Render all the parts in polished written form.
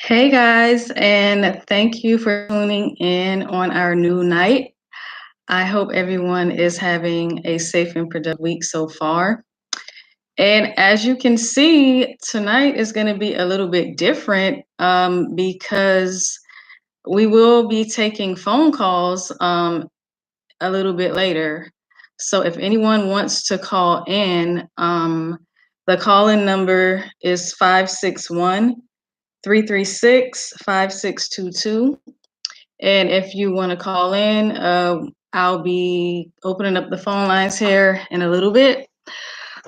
Hey guys, and thank you for tuning in on our new night. I hope everyone is having a safe and productive week so far. And as you can see, tonight is going to be a little bit different because we will be taking phone calls a little bit later. So if anyone wants to call in, the call in number is 561 336 5622. And if you want to call in, I'll be opening up the phone lines here in a little bit.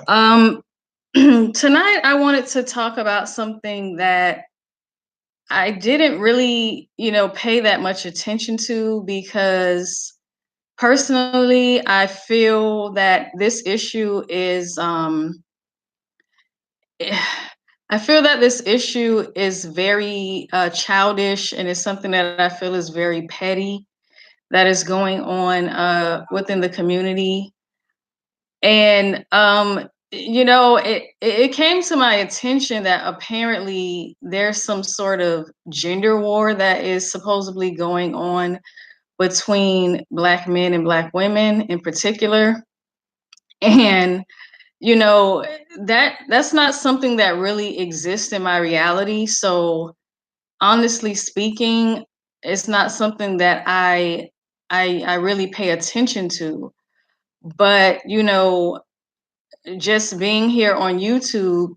Um, Tonight, I wanted to talk about something that I didn't really, pay that much attention to because personally, I feel that this issue is, I feel that this issue is very childish and is something that I feel is very petty that is going on within the community. And it came to my attention that apparently there's some sort of gender war that is supposedly going on between Black men and Black women in particular. And you know that's not something that really exists in my reality. So honestly speaking, it's not something that I really pay attention to. But just being here on YouTube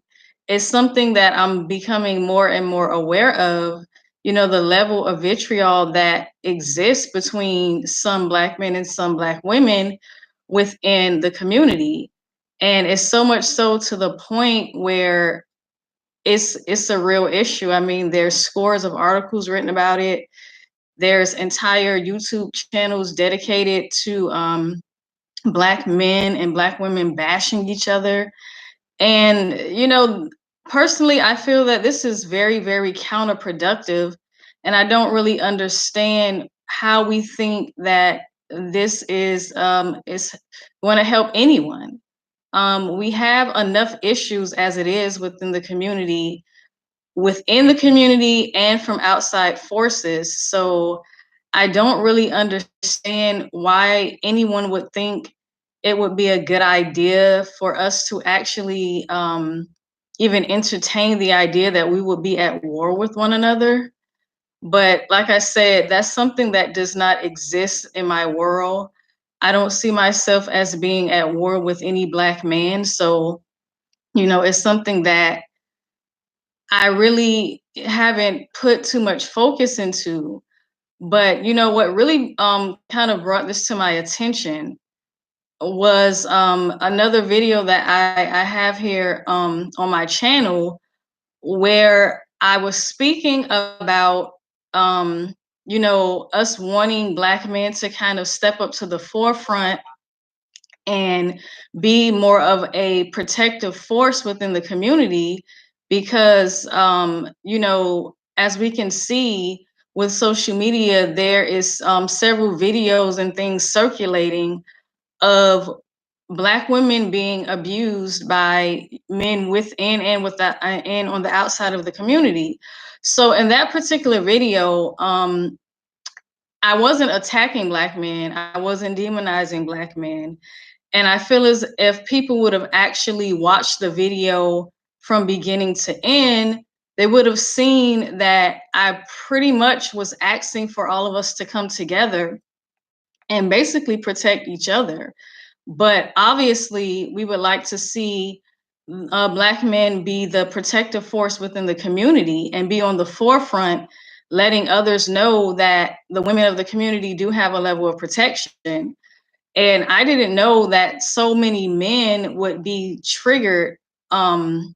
is something that I'm becoming more and more aware of. The level of vitriol that exists between some Black men and some Black women within the community. And it's so much so to the point where it's a real issue. I mean, there's scores of articles written about it. There's entire YouTube channels dedicated to Black men and Black women bashing each other. And, personally, I feel that this is very, very counterproductive. And I don't really understand how we think that this is going to help anyone. We have enough issues as it is within the community and from outside forces. So I don't really understand why anyone would think it would be a good idea for us to actually even entertain the idea that we would be at war with one another. But like I said, that's something that does not exist in my world. I don't see myself as being at war with any Black man. So, it's something that I really haven't put too much focus into. But what really kind of brought this to my attention was another video that I have here on my channel where I was speaking about us wanting Black men to kind of step up to the forefront and be more of a protective force within the community because as we can see with social media, there is several videos and things circulating of Black women being abused by men within and and on the outside of the community. So in that particular video, I wasn't attacking Black men, I wasn't demonizing Black men. And I feel as if people would have actually watched the video from beginning to end, they would have seen that I pretty much was asking for all of us to come together and basically protect each other. But obviously, we would like to see Black men be the protective force within the community and be on the forefront, letting others know that the women of the community do have a level of protection. And I didn't know that so many men would be triggered um,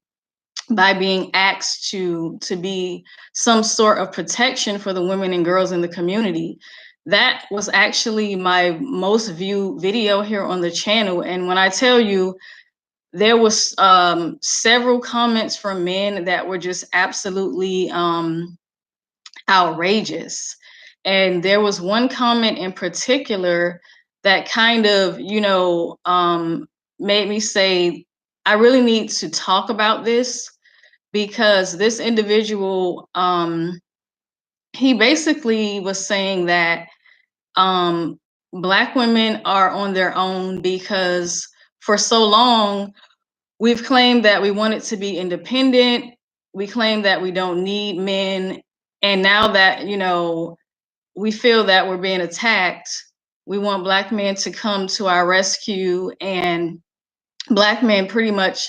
by being asked to be some sort of protection for the women and girls in the community. That was actually my most viewed video here on the channel. And when I tell you, there was several comments from men that were just absolutely outrageous. And there was one comment in particular that kind of, made me say, I really need to talk about this because this individual, he basically was saying that um, Black women are on their own because for so long we've claimed that we wanted to be independent. We claim that we don't need men. And now that, we feel that we're being attacked, we want Black men to come to our rescue. And Black men pretty much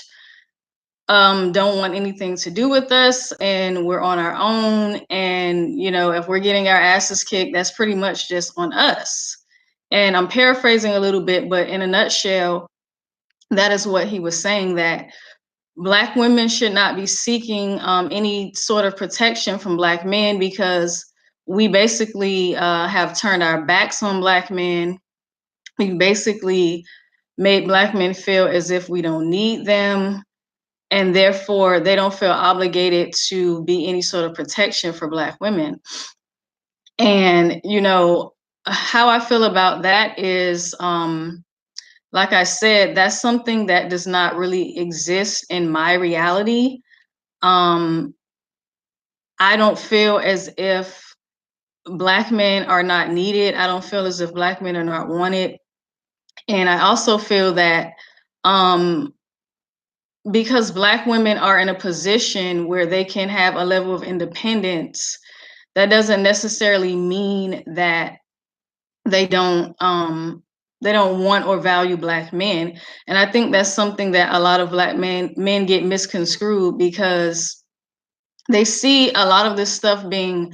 don't want anything to do with us, and we're on our own. And, if we're getting our asses kicked, that's pretty much just on us. And I'm paraphrasing a little bit, but in a nutshell, that is what he was saying, that Black women should not be seeking any sort of protection from Black men because we basically have turned our backs on Black men. We basically made Black men feel as if we don't need them, and therefore they don't feel obligated to be any sort of protection for Black women. And, how I feel about that is, like I said, that's something that does not really exist in my reality. Um, I don't feel as if Black men are not needed. I don't feel as if Black men are not wanted. And I also feel that um, because Black women are in a position where they can have a level of independence, that doesn't necessarily mean that they don't want or value Black men. And I think that's something that a lot of Black men get misconstrued, because they see a lot of this stuff being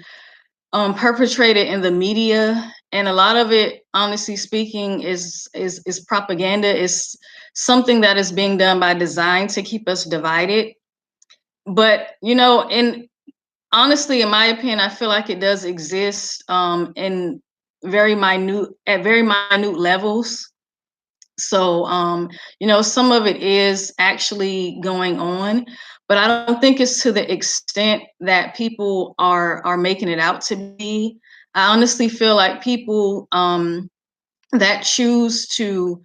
perpetrated in the media, and a lot of it, honestly speaking, is propaganda. Is something that is being done by design to keep us divided. But in honestly, in my opinion, I feel like it does exist in very minute levels. So, some of it is actually going on, but I don't think it's to the extent that people are making it out to be. I honestly feel like people that choose to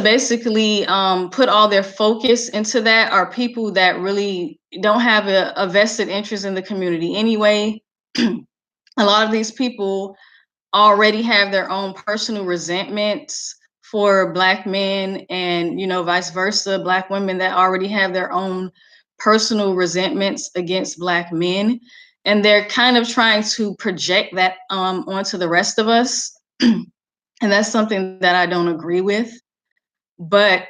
basically put all their focus into that are people that really don't have a vested interest in the community anyway. A lot of these people already have their own personal resentments for Black men, and vice versa, Black women that already have their own personal resentments against Black men, and they're kind of trying to project that onto the rest of us. And that's something that I don't agree with. But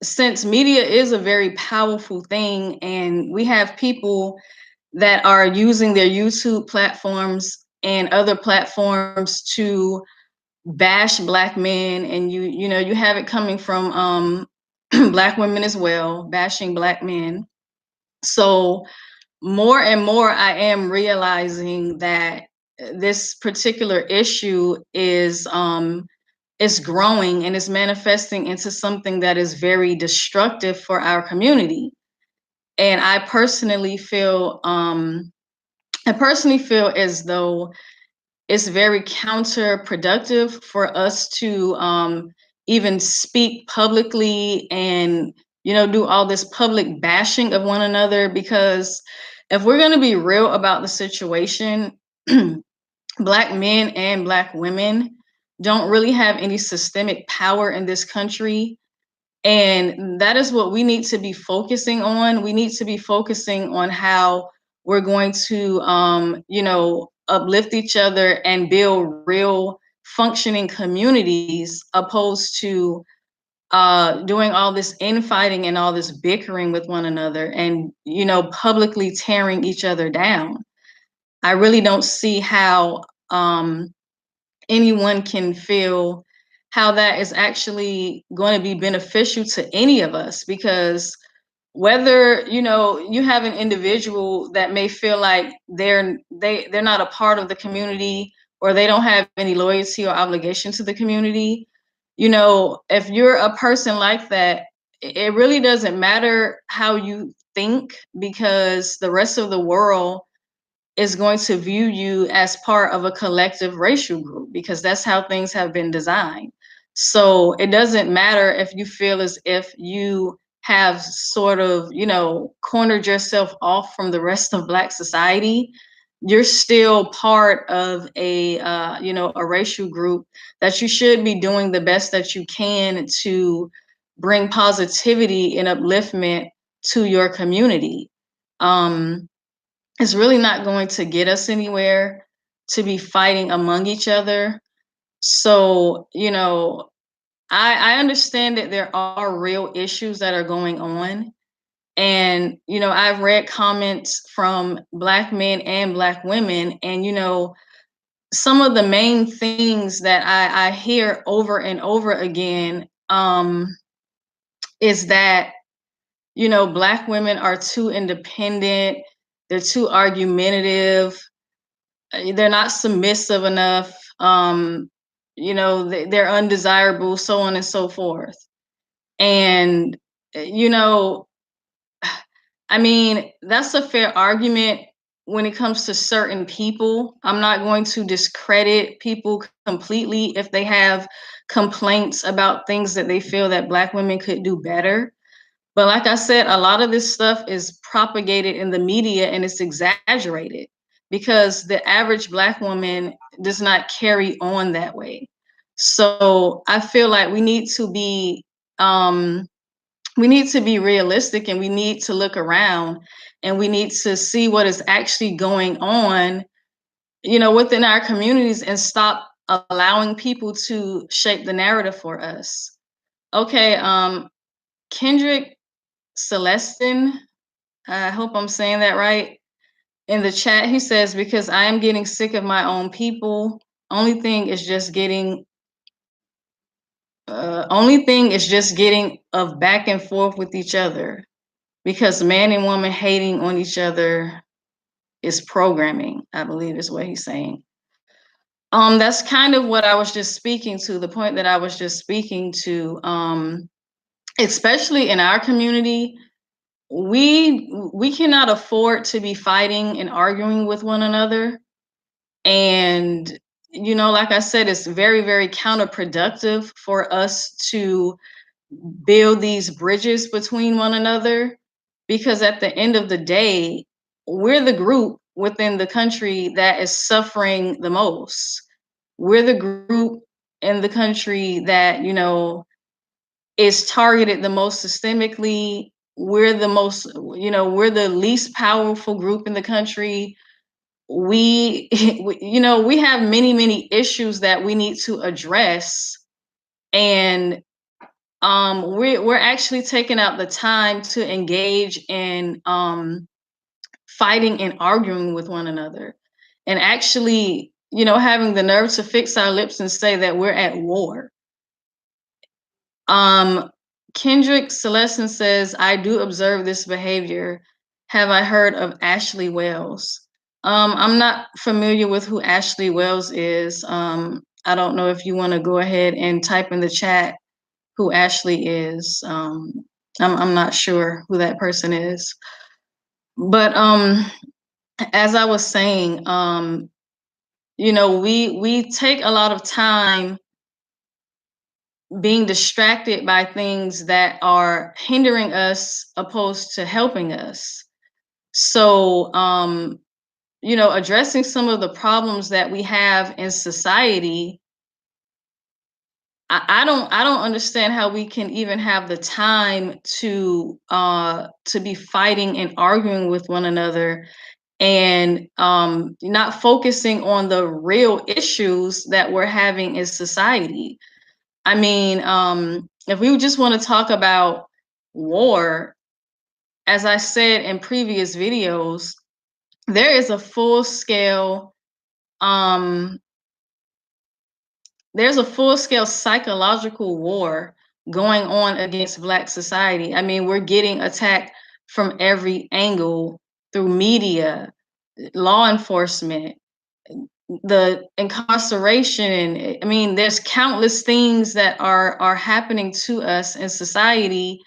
since media is a very powerful thing, and we have people that are using their YouTube platforms and other platforms to bash Black men, and you have it coming from Black women as well, bashing Black men. So more and more I am realizing that this particular issue is growing, and is manifesting into something that is very destructive for our community. And I personally feel as though it's very counterproductive for us to even speak publicly and do all this public bashing of one another, because if we're going to be real about the situation, Black men and Black women don't really have any systemic power in this country. And that is what we need to be focusing on. We need to be focusing on how we're going to, uplift each other and build real functioning communities, opposed to doing all this infighting and all this bickering with one another, and, publicly tearing each other down. I really don't see how anyone can feel how that is actually going to be beneficial to any of us, because whether you have an individual that may feel like they're not a part of the community, or they don't have any loyalty or obligation to the community, if you're a person like that, it really doesn't matter how you think, because the rest of the world is going to view you as part of a collective racial group, because that's how things have been designed. So it doesn't matter if you feel as if you have sort of, cornered yourself off from the rest of Black society, you're still part of a racial group that you should be doing the best that you can to bring positivity and upliftment to your community. Um, it's really not going to get us anywhere to be fighting among each other. So, I understand that there are real issues that are going on. And, I've read comments from Black men and Black women. And, some of the main things that I hear over and over again is that, Black women are too independent, they're too argumentative, they're not submissive enough, they're undesirable, so on and so forth. And, you know, I mean, that's a fair argument when it comes to certain people. I'm not going to discredit people completely if they have complaints about things that they feel that Black women could do better. But like I said, a lot of this stuff is propagated in the media and it's exaggerated because the average Black woman does not carry on that way. So I feel like um, we need to be realistic, and we need to look around, and we need to see what is actually going on, within our communities, and stop allowing people to shape the narrative for us. Okay, Kendrick Celestin, I hope I'm saying that right. In the chat, he says, because I am getting sick of my own people. Only thing is just getting of back and forth with each other, because man and woman hating on each other is programming, I believe is what he's saying. That's kind of what I was just speaking to, the point that I was just speaking to. Especially in our community, we cannot afford to be fighting and arguing with one another. And like I said, it's very, very counterproductive for us to build these bridges between one another, because at the end of the day, we're the group within the country that is suffering the most. We're the group in the country that is targeted the most systemically. We're the least powerful group in the country. We have many, many issues that we need to address. And we're actually taking out the time to engage in fighting and arguing with one another, and actually, having the nerve to fix our lips and say that we're at war. Kendrick Celestin says, I do observe this behavior. Have I heard of Ashley Wells? I'm not familiar with who Ashley Wells is. I don't know if you want to go ahead and type in the chat who Ashley is. I'm not sure who that person is. But as I was saying, we take a lot of time being distracted by things that are hindering us opposed to helping us. So, addressing some of the problems that we have in society, I don't understand how we can even have the time to be fighting and arguing with one another, and not focusing on the real issues that we're having in society. I mean, if we just want to talk about war, as I said in previous videos, there is a full scale um there's a full scale psychological war going on against Black society. I mean, we're getting attacked from every angle through media, law enforcement, the incarceration. I mean, there's countless things that are happening to us in society,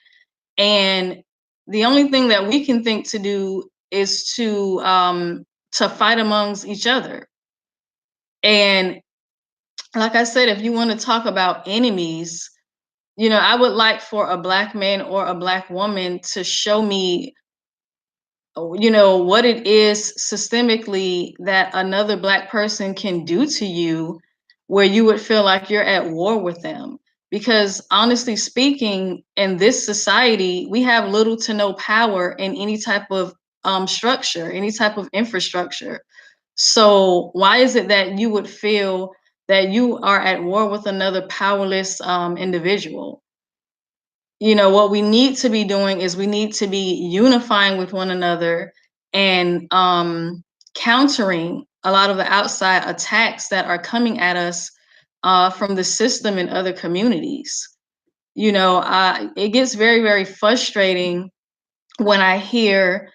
and the only thing that we can think to do is to fight amongst each other. And like I said, if you want to talk about enemies, I would like for a Black man or a Black woman to show me, what it is systemically that another Black person can do to you where you would feel like you're at war with them. Because honestly speaking, in this society, we have little to no power in any type of structure, any type of infrastructure. So why is it that you would feel that you are at war with another powerless individual? What we need to be doing is we need to be unifying with one another and countering a lot of the outside attacks that are coming at us from the system and other communities. It gets very, very frustrating when I hear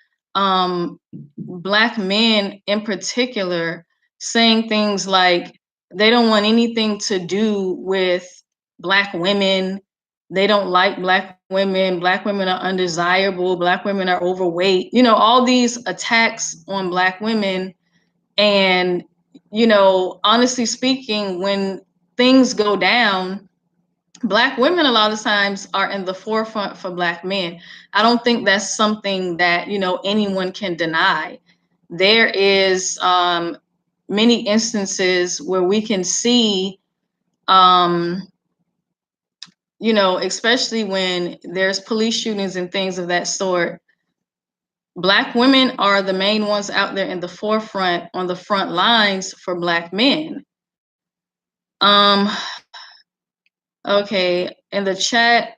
Black men in particular saying things like they don't want anything to do with Black women. They don't like Black women. Black women are undesirable. Black women are overweight. All these attacks on Black women. And, honestly speaking, when things go down, Black women a lot of times are in the forefront for Black men. I don't think that's something that, anyone can deny. There is many instances where we can see, um, especially when there's police shootings and things of that sort, Black women are the main ones out there in the forefront on the front lines for Black men. Um, okay, in the chat,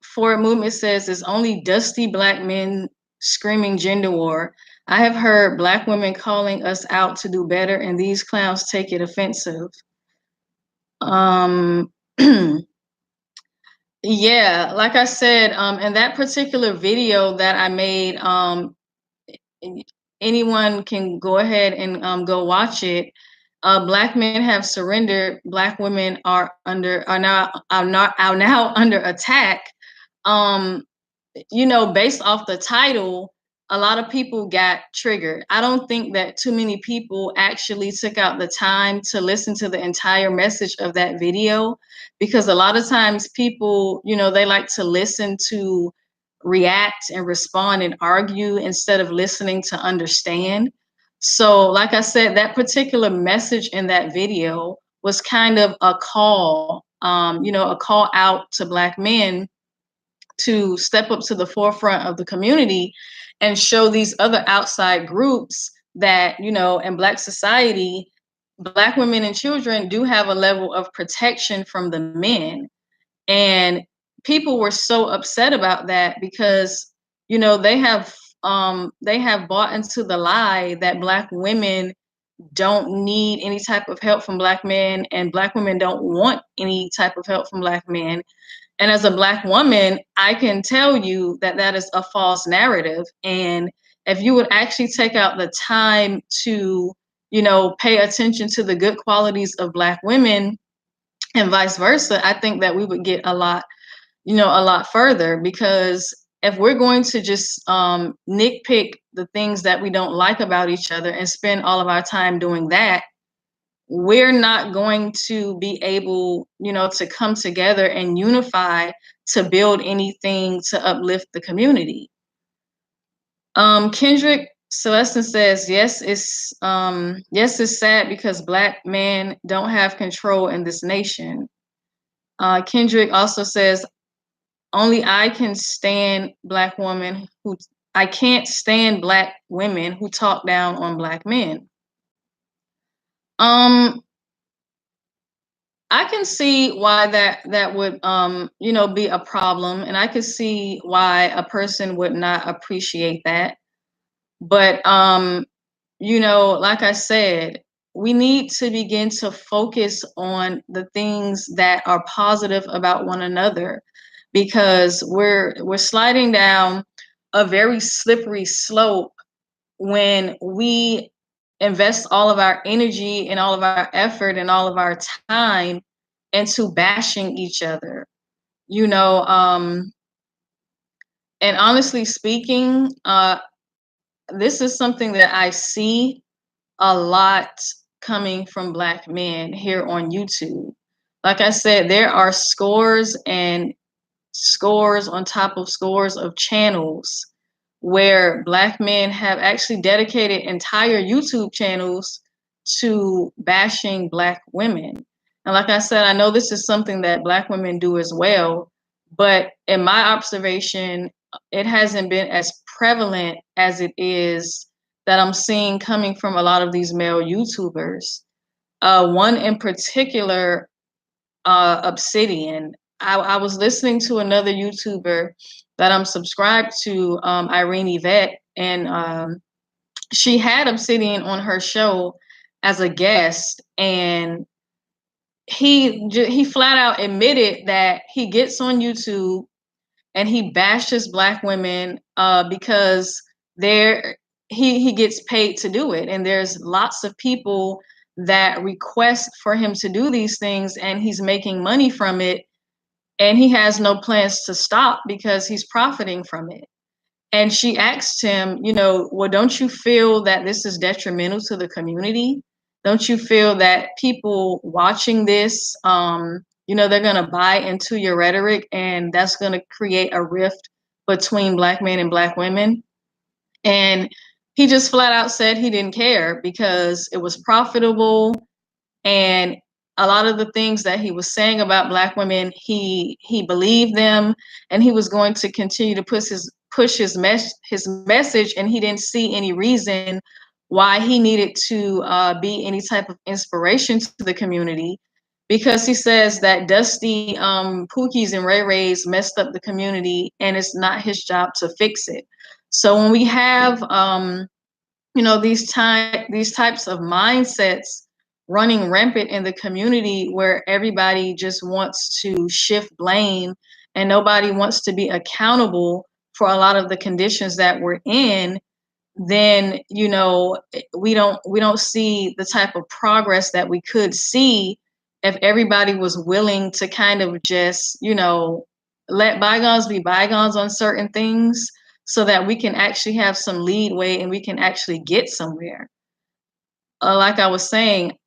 Forward Movement says it's only dusty Black men screaming gender war. I have heard Black women calling us out to do better, and these clowns take it offensive. Um, yeah, like I said, in that particular video that I made, anyone can go ahead and go watch it. Black men have surrendered. Black women are now under attack. Um, based off the title, a lot of people got triggered. I don't think that too many people actually took out the time to listen to the entire message of that video, because a lot of times people, they like to listen to react and respond and argue instead of listening to understand. So, like I said, that particular message in that video was kind of a call, a call out to Black men to step up to the forefront of the community and show these other outside groups that, in Black society, Black women and children do have a level of protection from the men. And people were so upset about that because, they have bought into the lie that Black women don't need any type of help from Black men, and Black women don't want any type of help from Black men. And as a Black woman, I can tell you that that is a false narrative. And if you would actually take out the time to, pay attention to the good qualities of Black women and vice versa, I think that we would get a lot further. Because if we're going to just nitpick the things that we don't like about each other and spend all of our time doing that, we're not going to be able, to come together and unify to build anything to uplift the community. Kendrick Celestin says, it's sad because Black men don't have control in this nation. Kendrick also says, only I can stand Black women who I can't stand Black women who talk down on Black men. I can see why that would be a problem, and I could see why a person would not appreciate that. But like I said, we need to begin to focus on the things that are positive about one another, because we're sliding down a very slippery slope when we invest all of our energy and all of our effort and all of our time into bashing each other. you know um and honestly speaking, this is something that I see a lot coming from Black men here on YouTube. Like I said, there are scores and scores on top of scores of channels where Black men have actually dedicated entire YouTube channels to bashing Black women. And like I said, I know this is something that Black women do as well, but in my observation, it hasn't been as prevalent as it is that I'm seeing coming from a lot of these male YouTubers. One in particular, Obsidian. I was listening to another YouTuber that I'm subscribed to, Irene Yvette, and she had Obsidian on her show as a guest, and he flat out admitted that he gets on YouTube and he bashes Black women because they're he gets paid to do it, and there's lots of people that request for him to do these things, and he's making money from it, and he has no plans to stop because he's profiting from it. And she asked him, you know, well, don't you feel that this is detrimental to the community? Don't you feel that people watching this, you know, they're going to buy into your rhetoric, and that's going to create a rift between Black men and Black women? And he just flat out said he didn't care because it was profitable, and a lot of the things that he was saying about Black women, he believed them, and he was going to continue to his message, and he didn't see any reason why he needed to be any type of inspiration to the community, because he says that Dusty, Pookies and Ray Rays messed up the community, and it's not his job to fix it. So when we have you know, these types of mindsets running rampant in the community, where everybody just wants to shift blame and nobody wants to be accountable for a lot of the conditions that we're in, then, you know, we don't see the type of progress that we could see if everybody was willing to kind of just, you know, let bygones be bygones on certain things, so that we can actually have some leadway and we can actually get somewhere. Like I was saying,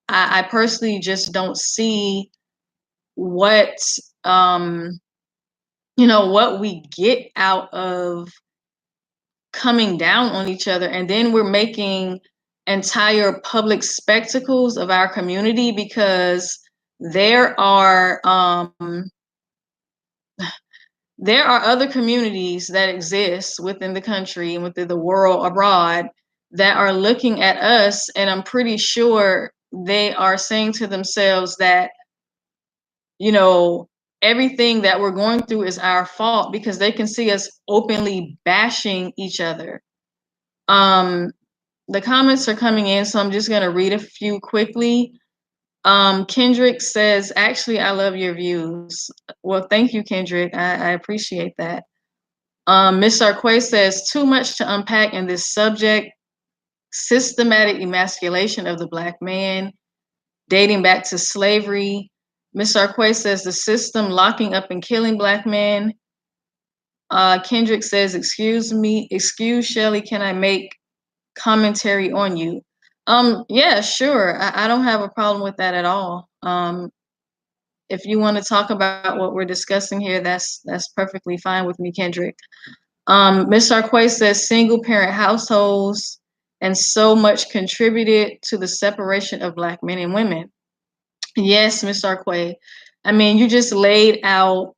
I personally just don't see what, um, you know, what we get out of coming down on each other, and then we're making entire public spectacles of our community, because there are um, there are other communities that exist within the country and within the world abroad that are looking at us, and I'm pretty sure they are saying to themselves that, you know, everything that we're going through is our fault, because they can see us openly bashing each other. um the comments are coming in, so I'm just going to read a few quickly. Kendrick says, actually, I love your views. Well, thank you, Kendrick. I appreciate that. Ms. Sarquay says, too much to unpack in this subject. Systematic emasculation of the Black man, dating back to slavery. Ms. Sarquay says, the system locking up and killing Black men. Kendrick says, excuse Shelly, can I make commentary on you? Yeah, sure. I don't have a problem with that at all. If you want to talk about what we're discussing here, that's perfectly fine with me, Kendrick. Ms. Sarquay says single parent households and so much contributed to the separation of Black men and women. Yes, Ms. Sarquay. I mean, you just laid out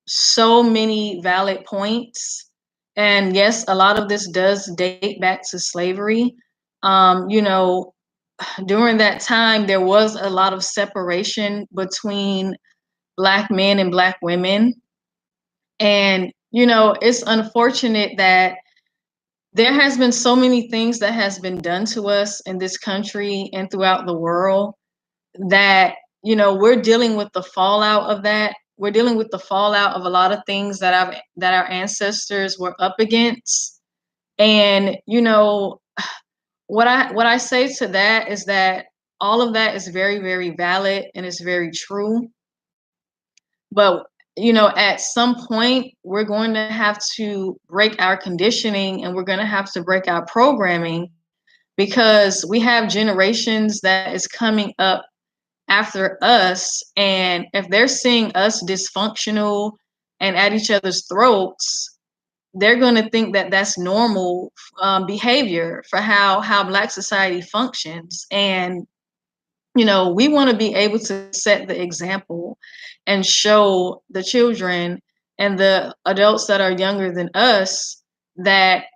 so many valid points. And yes, a lot of this does date back to slavery. You know, during that time, there was a lot of separation between Black men and Black women. And, you know, it's unfortunate that there has been so many things that has been done to us in this country and throughout the world, that, you know, we're dealing with the fallout of that. We're dealing with the fallout of a lot of things that our ancestors were up against. And, you know, what I say to that is that all of that is very, very valid and it's very true. But, you know, at some point, we're going to have to break our conditioning, and we're going to have to break our programming, because we have generations that is coming up after us. And if they're seeing us dysfunctional and at each other's throats, they're going to think that that's normal behavior for how Black society functions. And we want to be able to set the example and show the children and the adults that are younger than us that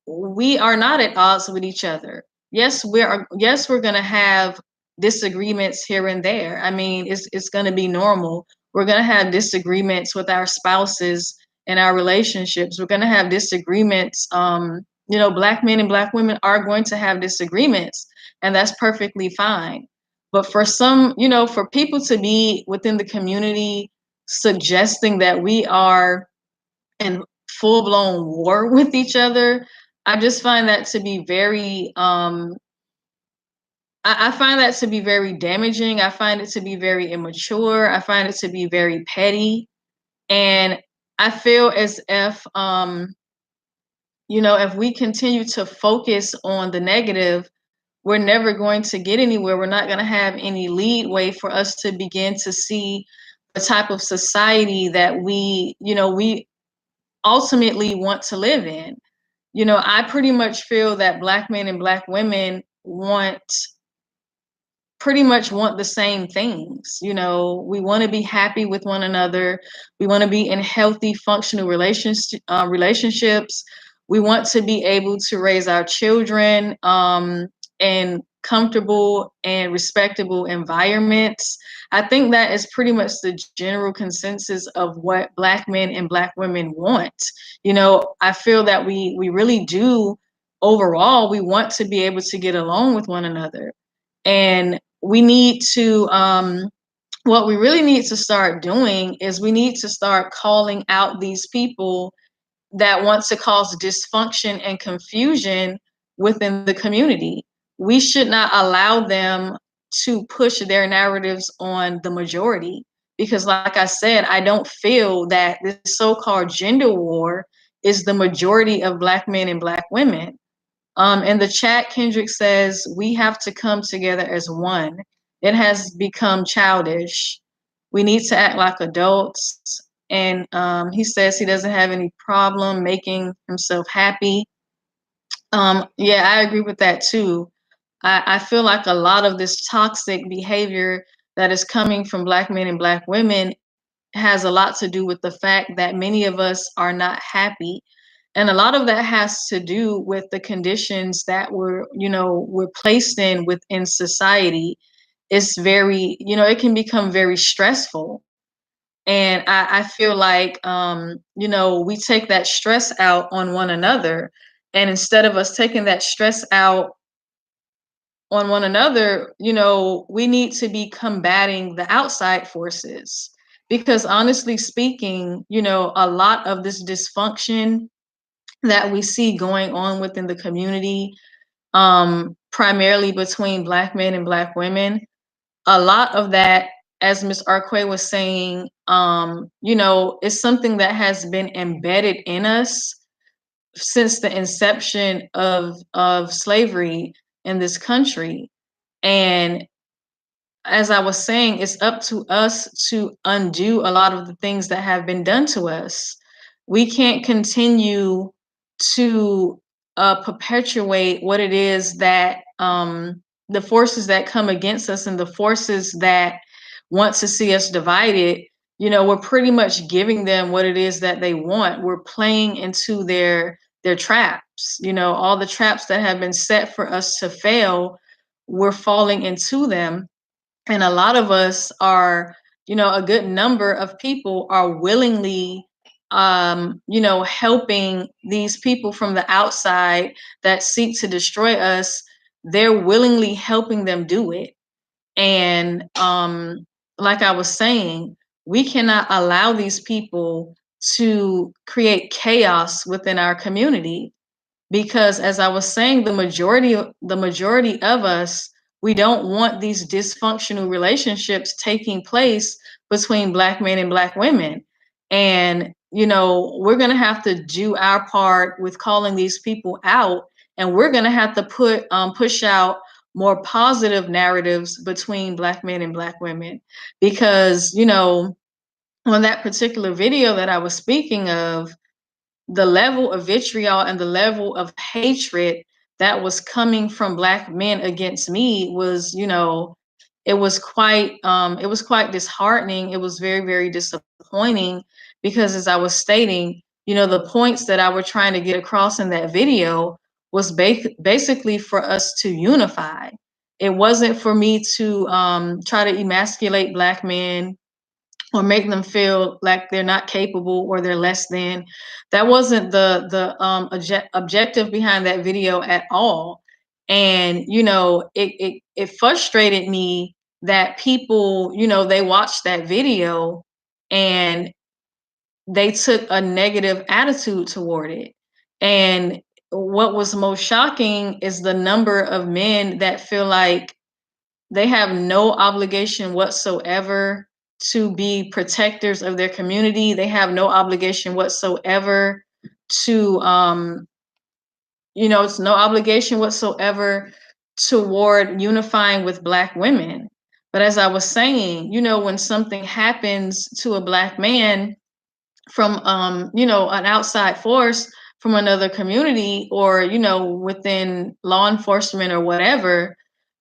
we are not at odds with each other. Yes, we're going to have disagreements here and there. I mean, it's going to be normal. We're going to have disagreements with our spouses and our relationships. We're going to have disagreements. Black men and Black women are going to have disagreements, and that's perfectly fine. But for people to be within the community suggesting that we are in full blown war with each other, I just find that to be very I find that to be very damaging. I find it to be very immature. I find it to be very petty. And I feel as if we continue to focus on the negative, we're never going to get anywhere. We're not going to have any leadway for us to begin to see the type of society that we ultimately want to live in. I pretty much feel that Black men and Black women pretty much want the same things. We want to be happy with one another. We want to be in healthy, functional relationships. We want to be able to raise our children in comfortable and respectable environments. I think that is pretty much the general consensus of what Black men and Black women want. I feel that we really do. Overall, we want to be able to get along with one another. And we need to what we really need to start doing is we need to start calling out these people that want to cause dysfunction and confusion within the community. We should not allow them to push their narratives on the majority, because like I said, I don't feel that this so-called gender war is the majority of Black men and Black women. In the chat, Kendrick says, we have to come together as one. It has become childish. We need to act like adults. And he says he doesn't have any problem making himself happy. Yeah, I agree with that too. I feel like a lot of this toxic behavior that is coming from Black men and Black women has a lot to do with the fact that many of us are not happy. And a lot of that has to do with the conditions that we're placed in within society. It's it can become very stressful. And I feel like, we take that stress out on one another. And instead of us taking that stress out on one another, we need to be combating the outside forces. Because honestly speaking, a lot of this dysfunction that we see going on within the community, primarily between Black men and Black women, a lot of that, as Ms. Arquay was saying, is something that has been embedded in us since the inception of slavery in this country. And as I was saying, it's up to us to undo a lot of the things that have been done to us. We can't continue to perpetuate what it is that the forces that come against us and the forces that want to see us divided. We're pretty much giving them what it is that they want. We're playing into their traps. All the traps that have been set for us to fail, we're falling into them. And a lot of us are, a good number of people are willingly helping these people from the outside that seek to destroy us. They're willingly helping them do it. And like I was saying, we cannot allow these people to create chaos within our community, because as I was saying, the majority of us, we don't want these dysfunctional relationships taking place between Black men and Black women. And we're going to have to do our part with calling these people out, and we're going to have to push out more positive narratives between Black men and Black women. Because, you know, on that particular video that I was speaking of, the level of vitriol and the level of hatred that was coming from Black men against me was, you know, it was quite disheartening. It was very, very disappointing because, as I was stating, you know, the points that I were trying to get across in that video was basically for us to unify. It wasn't for me to try to emasculate Black men or make them feel like they're not capable or they're less than. That wasn't the objective behind that video at all. And you know, it frustrated me that people, you know, they watched that video and they took a negative attitude toward it. And what was most shocking is the number of men that feel like they have no obligation whatsoever to be protectors of their community. They have no obligation whatsoever to, you know, it's no obligation whatsoever toward unifying with Black women. But as I was saying, you know, when something happens to a Black man from, you know, an outside force from another community, or, you know, within law enforcement or whatever,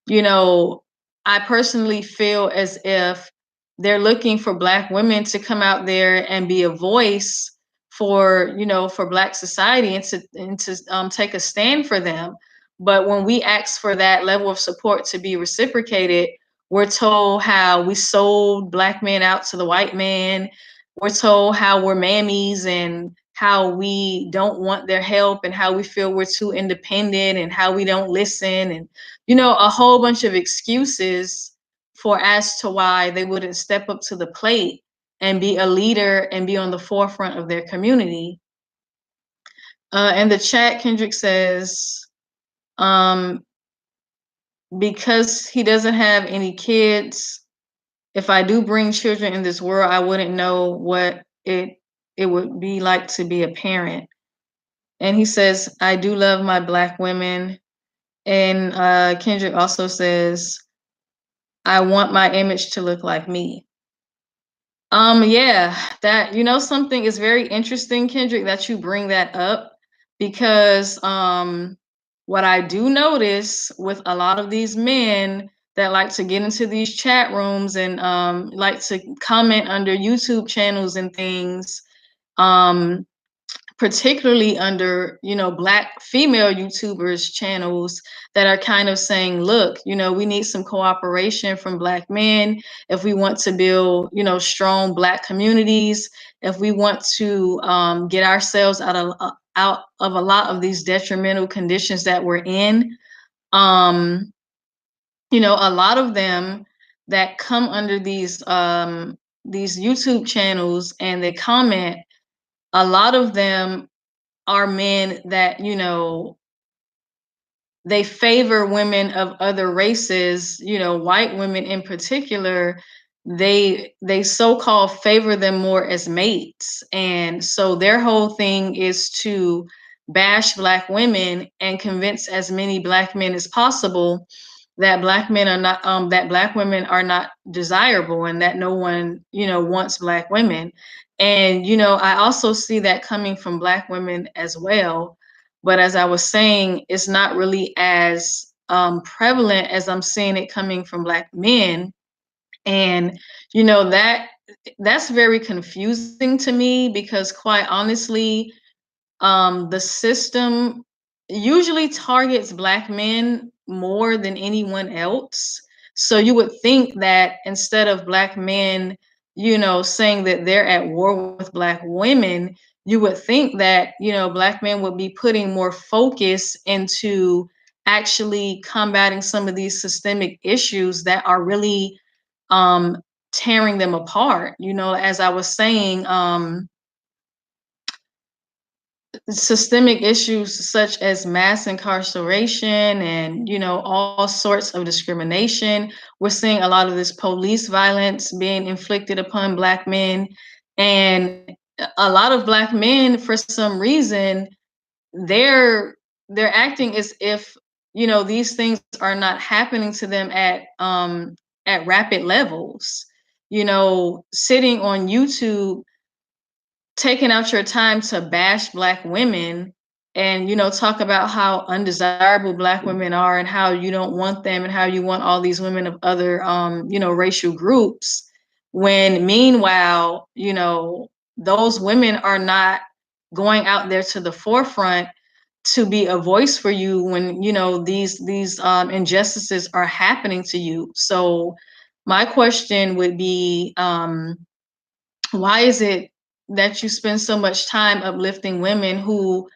you know, I personally feel as if they're looking for Black women to come out there and be a voice for, you know, for Black society, and to take a stand for them. But when we ask for that level of support to be reciprocated, we're told how we sold Black men out to the white man. We're told how we're mammies and how we don't want their help and how we feel we're too independent and how we don't listen, and, you know, a whole bunch of excuses for as to why they wouldn't step up to the plate and be a leader and be on the forefront of their community. In the chat, Kendrick says, um, because he doesn't have any kids, if I do bring children in this world, I wouldn't know what it would be like to be a parent. And he says, I do love my Black women. And Kendrick also says, I want my image to look like me. Yeah, that, you know, something is very interesting, Kendrick, that you bring that up, because what I do notice with a lot of these men that like to get into these chat rooms and like to comment under YouTube channels and things, um, particularly under, you know, Black female YouTubers channels, that are kind of saying, look, you know, we need some cooperation from Black men if we want to build, you know, strong Black communities, if we want to get ourselves out of a lot of these detrimental conditions that we're in. You know, a lot of them that come under these YouTube channels and they comment, a lot of them are men that, you know, they favor women of other races, you know, white women in particular. They so-called favor them more as mates. And so their whole thing is to bash Black women and convince as many Black men as possible that Black men are not that Black women are not desirable, and that no one, you know, wants Black women. And, you know, I also see that coming from Black women as well. But as I was saying, it's not really as prevalent as I'm seeing it coming from Black men. And, you know, that's very confusing to me, because quite honestly, the system usually targets Black men more than anyone else. So you would think that instead of Black men, you know, saying that they're at war with Black women, you would think that, you know, Black men would be putting more focus into actually combating some of these systemic issues that are really um, tearing them apart. You know, as I was saying, systemic issues such as mass incarceration and, you know, all sorts of discrimination. We're seeing a lot of this police violence being inflicted upon Black men, and a lot of Black men, for some reason, they're they're acting as if, these things are not happening to them at rapid levels. Sitting on YouTube, taking out your time to bash Black women and talk about how undesirable Black women are and how you don't want them and how you want all these women of other racial groups, when meanwhile those women are not going out there to the forefront to be a voice for you when these injustices are happening to you. So my question would be, why is it that you spend so much time uplifting women who,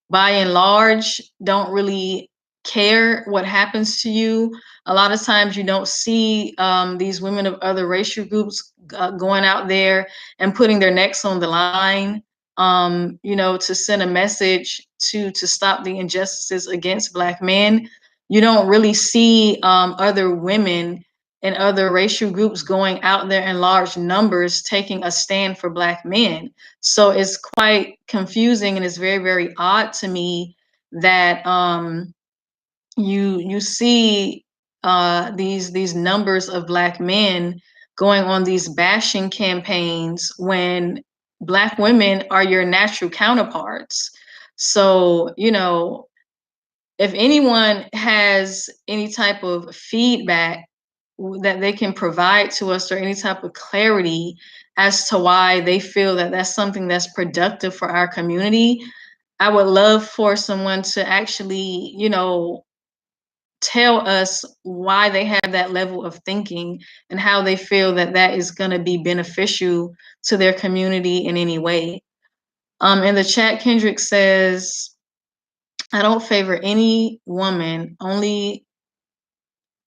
by and large, don't really care what happens to you? A lot of times you don't see these women of other racial groups going out there and putting their necks on the line, to send a message to stop the injustices against Black men. You don't really see other women and other racial groups going out there in large numbers taking a stand for Black men. So it's quite confusing, and it's very, very odd to me that you see these numbers of Black men going on these bashing campaigns when Black women are your natural counterparts. So, if anyone has any type of feedback that they can provide to us, or any type of clarity as to why they feel that that's something that's productive for our community, I would love for someone to actually, tell us why they have that level of thinking and how they feel that that is going to be beneficial to their community in any way. In the chat, Kendrick says, I don't favor any woman, only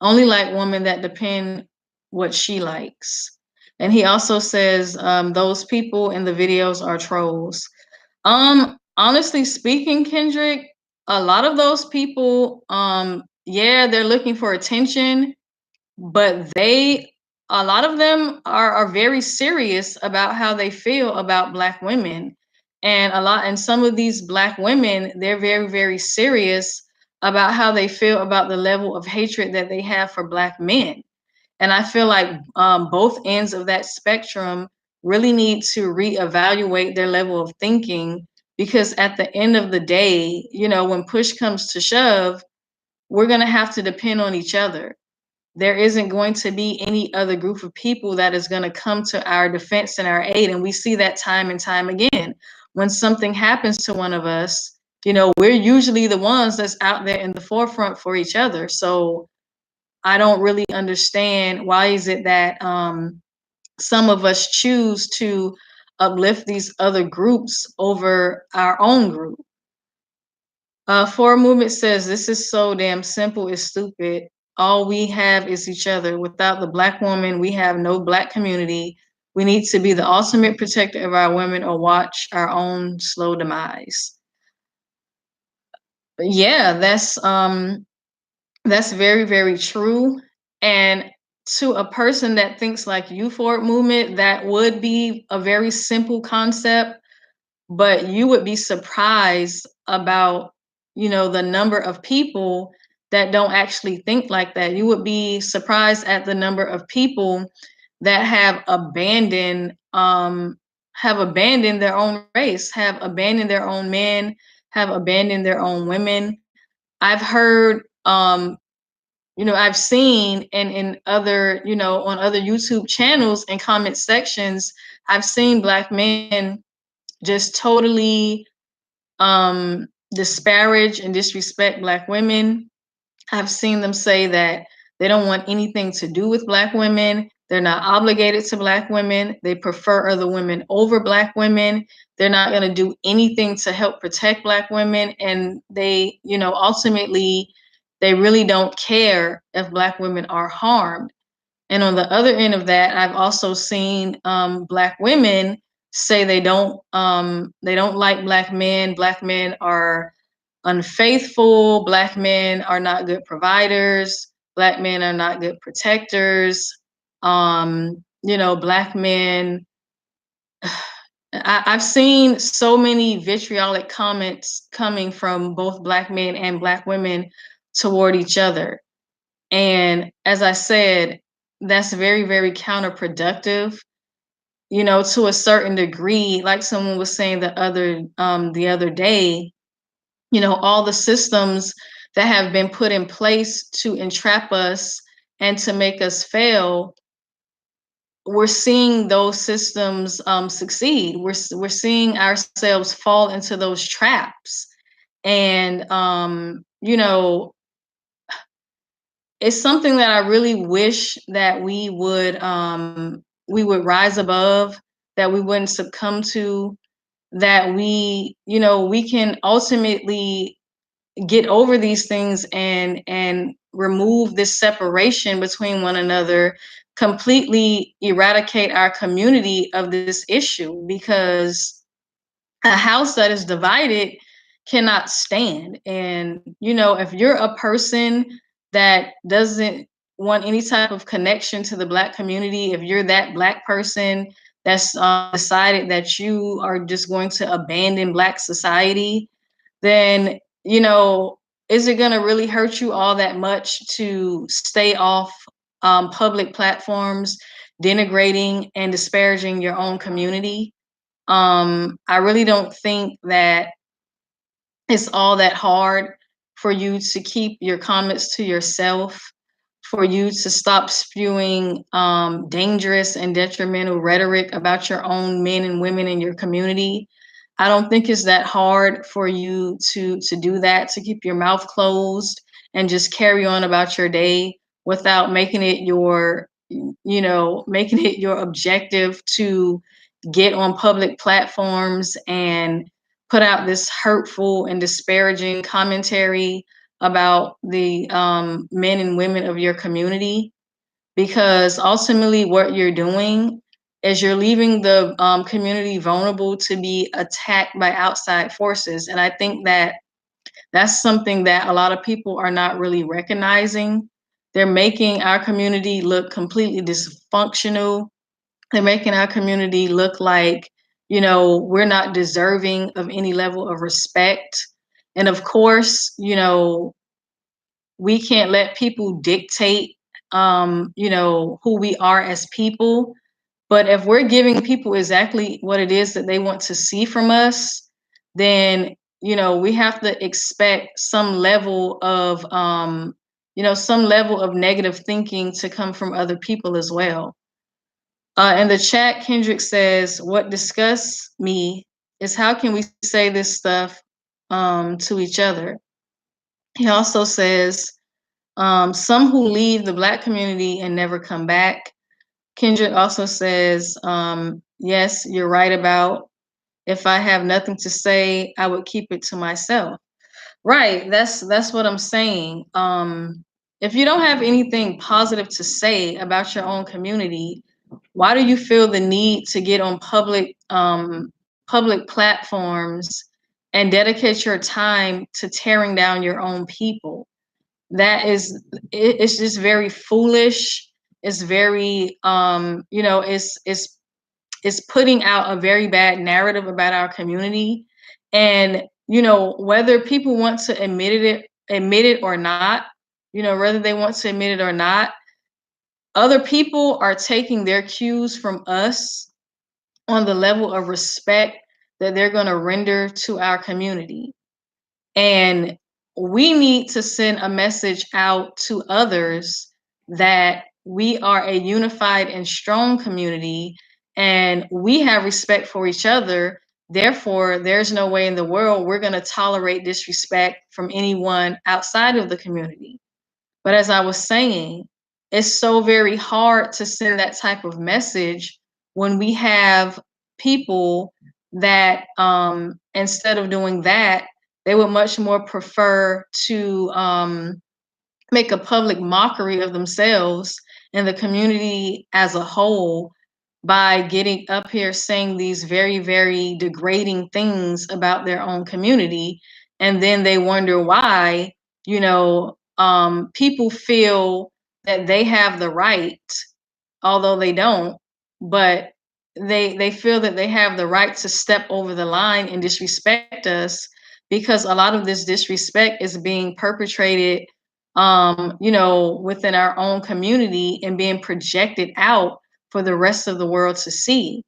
like women that depend what she likes. And he also says, those people in the videos are trolls. Honestly speaking, Kendrick, a lot of those people, yeah, they're looking for attention, but a lot of them are very serious about how they feel about Black women. And some of these Black women, they're very, very serious about how they feel about the level of hatred that they have for Black men. And I feel like both ends of that spectrum really need to reevaluate their level of thinking, because at the end of the day, when push comes to shove, we're going to have to depend on each other. There isn't going to be any other group of people that is going to come to our defense and our aid. And we see that time and time again. When something happens to one of us, we're usually the ones that's out there in the forefront for each other. So I don't really understand, why is it that some of us choose to uplift these other groups over our own group. Forward Movement says, this is so damn simple, it's stupid. All we have is each other. Without the Black woman, we have no Black community. We need to be the ultimate protector of our women or watch our own slow demise. But yeah, that's very, very true. And to a person that thinks like you, Forward Movement, that would be a very simple concept, but you would be surprised about, the number of people that don't actually think like that. You would be surprised at the number of people that have abandoned their own race, have abandoned their own men, have abandoned their own women. I've heard, I've seen in other, on other YouTube channels and comment sections, I've seen Black men just totally disparage and disrespect Black women. I've seen them say that they don't want anything to do with Black women. They're not obligated to Black women. They prefer other women over Black women. They're not going to do anything to help protect Black women. And they, ultimately, they really don't care if Black women are harmed. And on the other end of that, I've also seen Black women say they don't like Black men. Black men are unfaithful. Black men are not good providers. Black men are not good protectors. Black men. I've seen so many vitriolic comments coming from both Black men and Black women toward each other. And as I said, that's very, very counterproductive, to a certain degree. Like someone was saying the other day, all the systems that have been put in place to entrap us and to make us fail, we're seeing those systems succeed. We're seeing ourselves fall into those traps, and it's something that I really wish that we would rise above, that we wouldn't succumb to, that we can ultimately get over these things and remove this separation between one another, completely eradicate our community of this issue, because a house that is divided cannot stand. And if you're a person that doesn't want any type of connection to the Black community, if you're that Black person that's decided that you are just going to abandon Black society, then is it going to really hurt you all that much to stay off public platforms, denigrating and disparaging your own community? I really don't think that it's all that hard for you to keep your comments to yourself, for you to stop spewing dangerous and detrimental rhetoric about your own men and women in your community. I don't think it's that hard for you to do that, to keep your mouth closed and just carry on about your day without making it your objective to get on public platforms and put out this hurtful and disparaging commentary about the men and women of your community. Because ultimately what you're doing is you're leaving the community vulnerable to be attacked by outside forces. And I think that that's something that a lot of people are not really recognizing. They're making our community look completely dysfunctional. They're making our community look like, we're not deserving of any level of respect. And of course, we can't let people dictate, who we are as people. But if we're giving people exactly what it is that they want to see from us, then, we have to expect some level of negative thinking to come from other people as well. In the chat, Kendrick says, "What disgusts me is how can we say this stuff to each other?" He also says, "Some who leave the Black community and never come back." Kendrick also says, "Yes, you're right about if I have nothing to say, I would keep it to myself." Right. That's what I'm saying. If you don't have anything positive to say about your own community, why do you feel the need to get on public platforms and dedicate your time to tearing down your own people? It's just very foolish. It's very it's putting out a very bad narrative about our community. And whether people want to admit it or not, whether they want to admit it or not, other people are taking their cues from us on the level of respect that they're going to render to our community. And we need to send a message out to others that we are a unified and strong community and we have respect for each other. Therefore, there's no way in the world we're going to tolerate disrespect from anyone outside of the community. But as I was saying, it's so very hard to send that type of message when we have people that instead of doing that, they would much more prefer to make a public mockery of themselves and the community as a whole by getting up here saying these very, very degrading things about their own community. And then they wonder why, people feel that they have the right, although they don't, but they feel that they have the right to step over the line and disrespect us, because a lot of this disrespect is being perpetrated within our own community and being projected out for the rest of the world to see.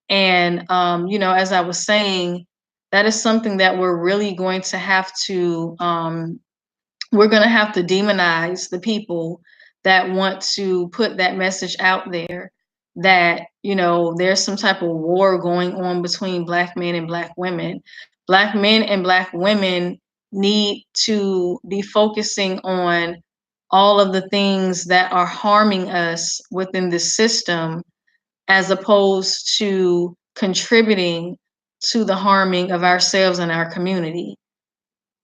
And, as I was saying, that is something that we're really going to have to, we're going to have to demonize the people that want to put that message out there that, there's some type of war going on between Black men and Black women. Black men and Black women need to be focusing on all of the things that are harming us within the system as opposed to contributing to the harming of ourselves and our community.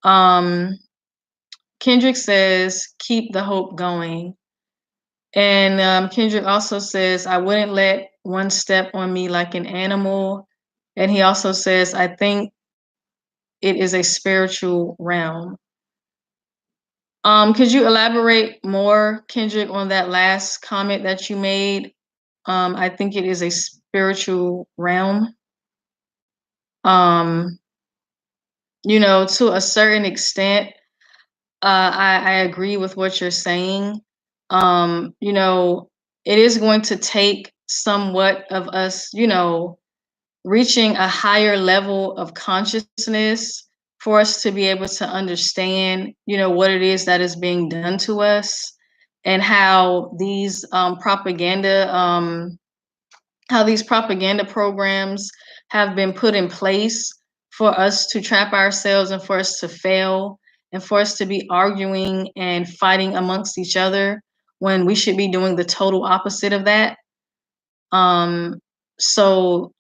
Um, Kendrick says, keep the hope going. And Kendrick also says, I wouldn't let one step on me like an animal. And he also says, I think it is a spiritual realm. Could you elaborate more, Kendrick, on that last comment that you made? I think it is a spiritual realm. To a certain extent, I agree with what you're saying. It is going to take somewhat of us, reaching a higher level of consciousness for us to be able to understand, what it is that is being done to us and how these propaganda programs have been put in place for us to trap ourselves and for us to fail and for us to be arguing and fighting amongst each other when we should be doing the total opposite of that. So,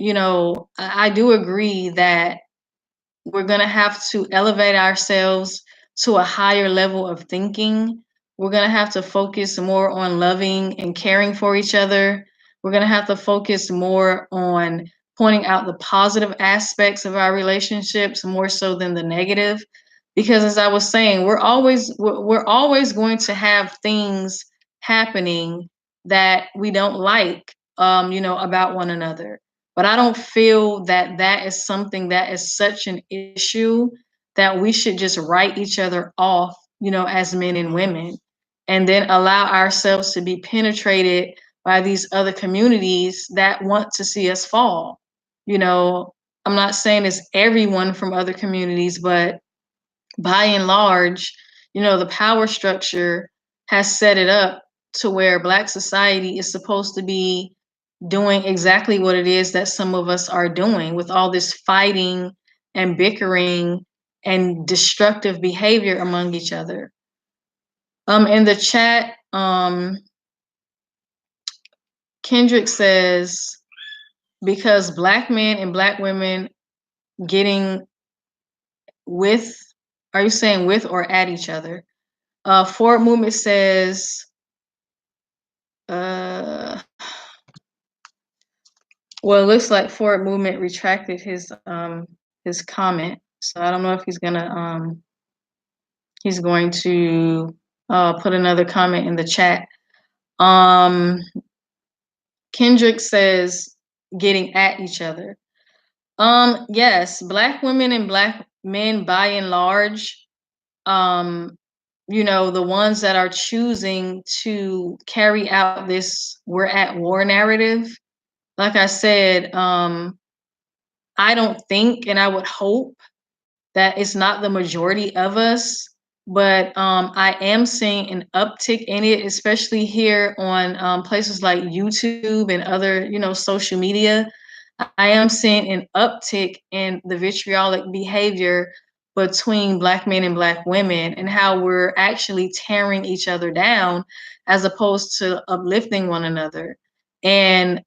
I do agree that we're going to have to elevate ourselves to a higher level of thinking. We're going to have to focus more on loving and caring for each other. We're going to have to focus more on pointing out the positive aspects of our relationships more so than the negative. Because as I was saying, we're always going to have things happening that we don't like, about one another. But I don't feel that that is something that is such an issue that we should just write each other off, as men and women, and then allow ourselves to be penetrated by these other communities that want to see us fall. You know, I'm not saying it's everyone from other communities, but by and large, the power structure has set it up to where Black society is supposed to be doing exactly what it is that some of us are doing with all this fighting and bickering and destructive behavior among each other. In the chat, Kendrick says, because Black men and Black women getting with, are you saying with or at each other? Forward Movement says, well, it looks like Forward Movement retracted his comment. So I don't know if he's going to put another comment in the chat. Kendrick says, getting at each other. Yes, Black women and Black men by and large, the ones that are choosing to carry out this we're at war narrative. Like I said, I don't think, and I would hope that it's not the majority of us, but I am seeing an uptick in it, especially here on places like YouTube and other, social media. I am seeing an uptick in the vitriolic behavior between Black men and Black women and how we're actually tearing each other down as opposed to uplifting one another. And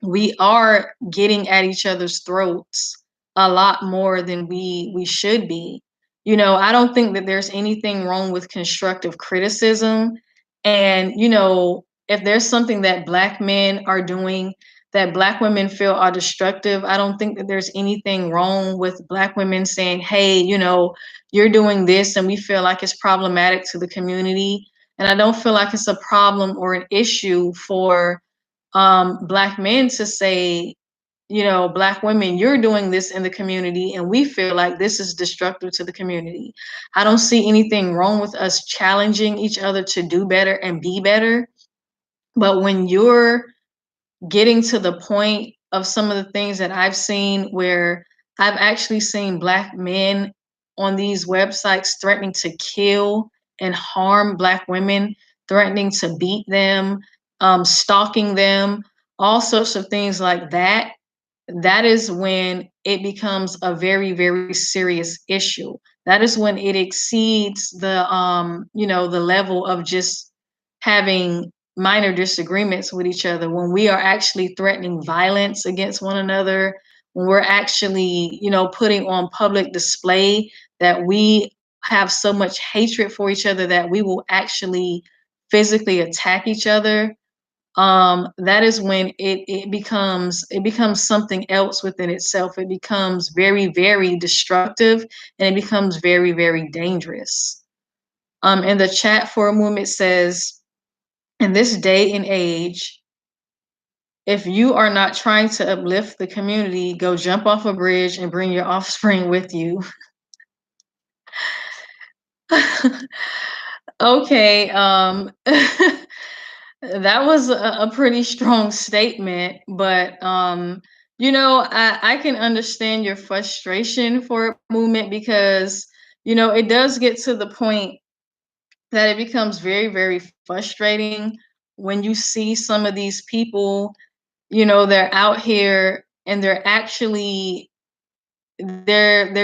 we are getting at each other's throats a lot more than we should be. I don't think that there's anything wrong with constructive criticism. And, if there's something that Black men are doing that Black women feel are destructive, I don't think that there's anything wrong with Black women saying, hey, you're doing this and we feel like it's problematic to the community. And I don't feel like it's a problem or an issue for Black men to say, Black women, you're doing this in the community, and we feel like this is destructive to the community. I don't see anything wrong with us challenging each other to do better and be better. But when you're getting to the point of some of the things that I've seen, where I've actually seen Black men on these websites threatening to kill and harm Black women, threatening to beat them, stalking them, all sorts of things like that, that is when it becomes a very, very serious issue. That is when it exceeds the level of just having minor disagreements with each other, when we are actually threatening violence against one another, when we're actually, putting on public display that we have so much hatred for each other that we will actually physically attack each other. That is when it becomes something else within itself. It becomes very, very destructive, and it becomes very, very dangerous. In the chat for a movement says, in this day and age, if you are not trying to uplift the community, go jump off a bridge and bring your offspring with you. Okay, that was a pretty strong statement, but I can understand your frustration for a movement, because it does get to the point that it becomes very, very frustrating when you see some of these people, they're out here and they're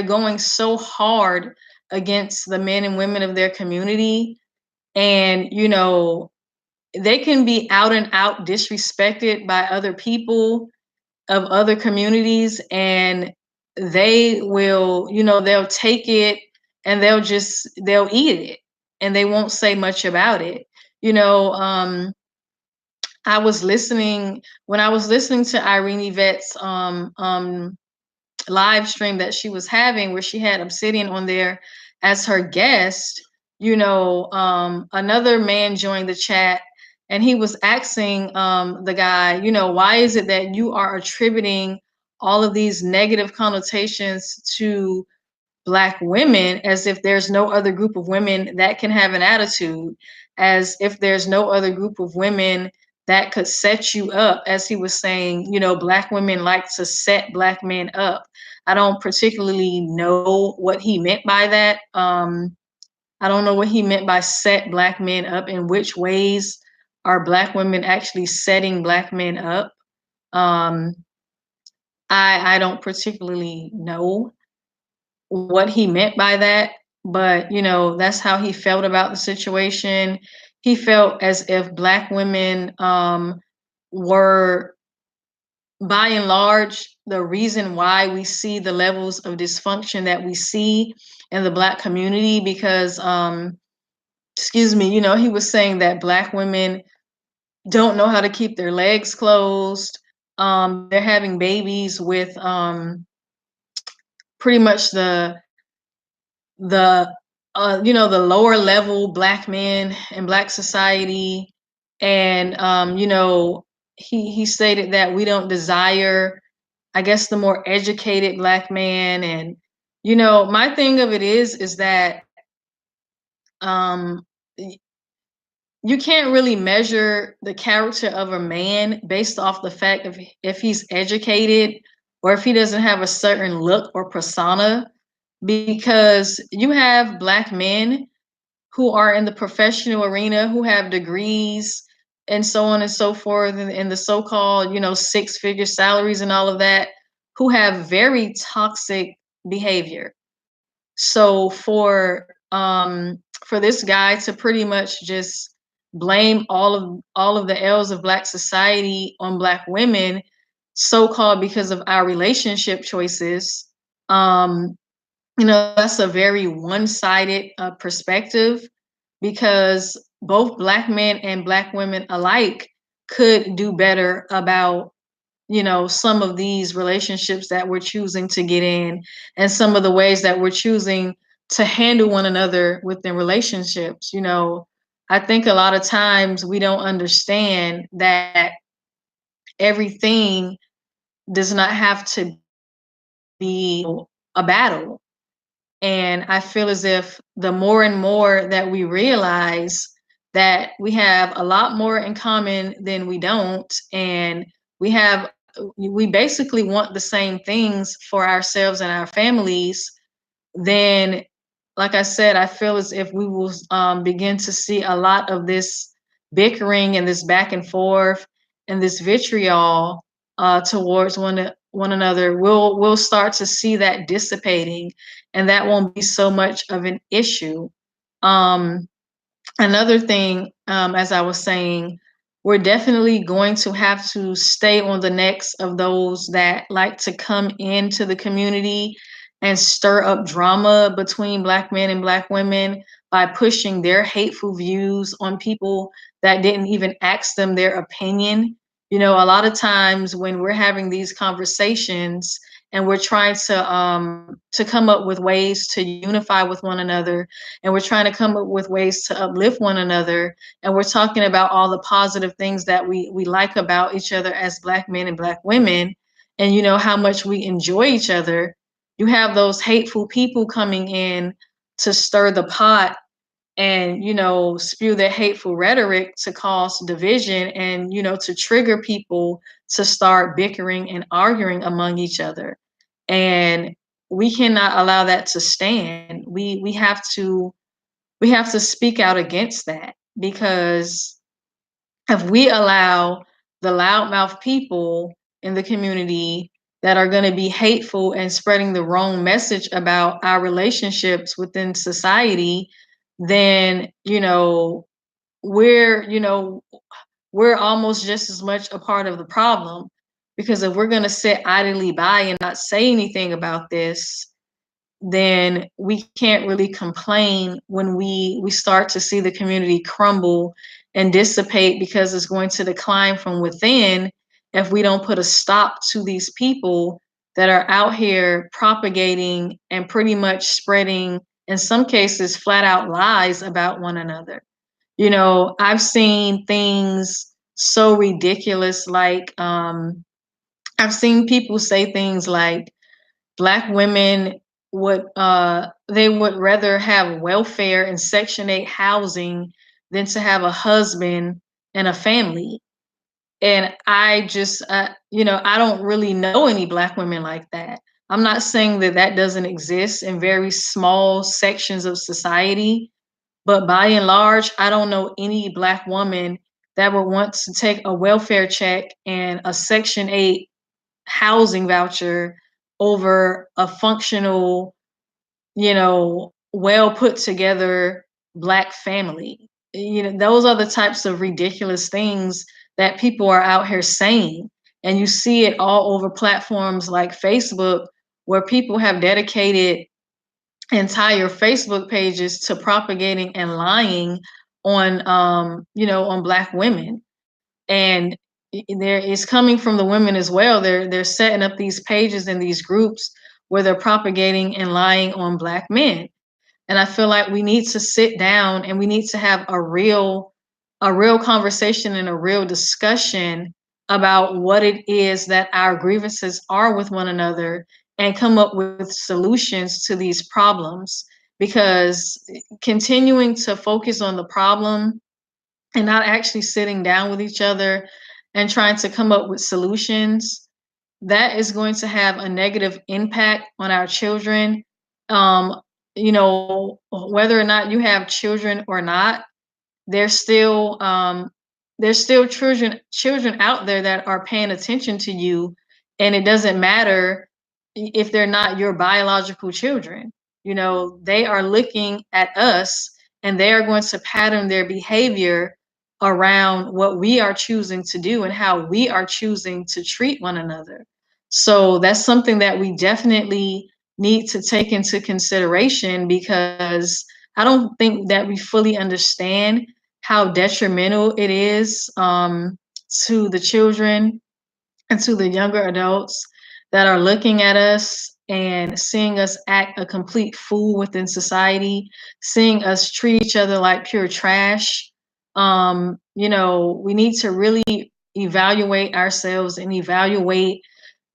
going so hard against the men and women of their community, and they can be out and out disrespected by other people of other communities, and they'll take it, and they'll eat it, and they won't say much about it. you know um I was listening when I was listening to Irene Yvette's live stream that she was having, where she had Obsidian on there as her guest. Another man joined the chat, and he was asking the guy, why is it that you are attributing all of these negative connotations to Black women, as if there's no other group of women that can have an attitude, as if there's no other group of women that could set you up. As he was saying, Black women like to set Black men up. I don't particularly know what he meant by that. I don't know what he meant by set Black men up. In which ways are Black women actually setting Black men up? Um, I don't particularly know what he meant by that, but that's how he felt about the situation. He felt as if Black women were, by and large, the reason why we see the levels of dysfunction that we see in the Black community, because excuse me, he was saying that Black women don't know how to keep their legs closed. They're having babies with pretty much the the lower level Black men in Black society. And he stated that we don't desire, I guess, the more educated Black man. And my thing of it is that um you can't really measure the character of a man based off the fact of if he's educated, or if he doesn't have a certain look or persona, because you have Black men who are in the professional arena, who have degrees and so on and so forth, and the so-called, six-figure salaries and all of that, who have very toxic behavior. So for this guy to pretty much just blame all of the ills of Black society on Black women, so-called because of our relationship choices, um, that's a very one-sided perspective, because both Black men and Black women alike could do better about some of these relationships that we're choosing to get in, and some of the ways that we're choosing to handle one another within relationships. I think a lot of times we don't understand that everything does not have to be a battle. And I feel as if the more and more that we realize that we have a lot more in common than we don't, and we basically want the same things for ourselves and our families, then, like I said, I feel as if we will begin to see a lot of this bickering and this back and forth and this vitriol towards one another. We'll start to see that dissipating, and that won't be so much of an issue. Um, Another thing, as I was saying, we're definitely going to have to stay on the necks of those that like to come into the community and stir up drama between Black men and Black women by pushing their hateful views on people that didn't even ask them their opinion. You know, a lot of times when we're having these conversations and we're trying to come up with ways to unify with one another, and we're trying to come up with ways to uplift one another, and we're talking about all the positive things that we like about each other as Black men and Black women, and you know how much we enjoy each other, you have those hateful people coming in to stir the pot and spew their hateful rhetoric to cause division, and to trigger people to start bickering and arguing among each other. And we cannot allow that to stand. We have to speak out against that, because if we allow the loudmouth people in the community that are going to be hateful and spreading the wrong message about our relationships within society, then we're we're almost just as much a part of the problem. Because if we're going to sit idly by and not say anything about this, then we can't really complain when we start to see the community crumble and dissipate, because it's going to decline from within if we don't put a stop to these people that are out here propagating and pretty much spreading, in some cases, flat out lies about one another. I've seen things so ridiculous, like I've seen people say things like Black women would rather have welfare and Section 8 housing than to have a husband and a family. And I just, I don't really know any Black women like that. I'm not saying that that doesn't exist in very small sections of society, but by and large, I don't know any Black woman that would want to take a welfare check and a Section 8 housing voucher over a functional, well put together Black family. Those are the types of ridiculous things that people are out here saying. And you see it all over platforms like Facebook, where people have dedicated entire Facebook pages to propagating and lying on Black women. And there is coming from the women as well. They're setting up these pages and these groups where they're propagating and lying on Black men. And I feel like we need to sit down and we need to have a real conversation and a real discussion about what it is that our grievances are with one another, and come up with solutions to these problems. Because continuing to focus on the problem and not actually sitting down with each other and trying to come up with solutions, that is going to have a negative impact on our children. Um, whether or not you have children or not, there's still children out there that are paying attention to you, and it doesn't matter if they're not your biological children. They are looking at us, and they are going to pattern their behavior around what we are choosing to do and how we are choosing to treat one another. So that's something that we definitely need to take into consideration, because I don't think that we fully understand how detrimental it is to the children and to the younger adults that are looking at us and seeing us act a complete fool within society, seeing us treat each other like pure trash. We need to really evaluate ourselves and evaluate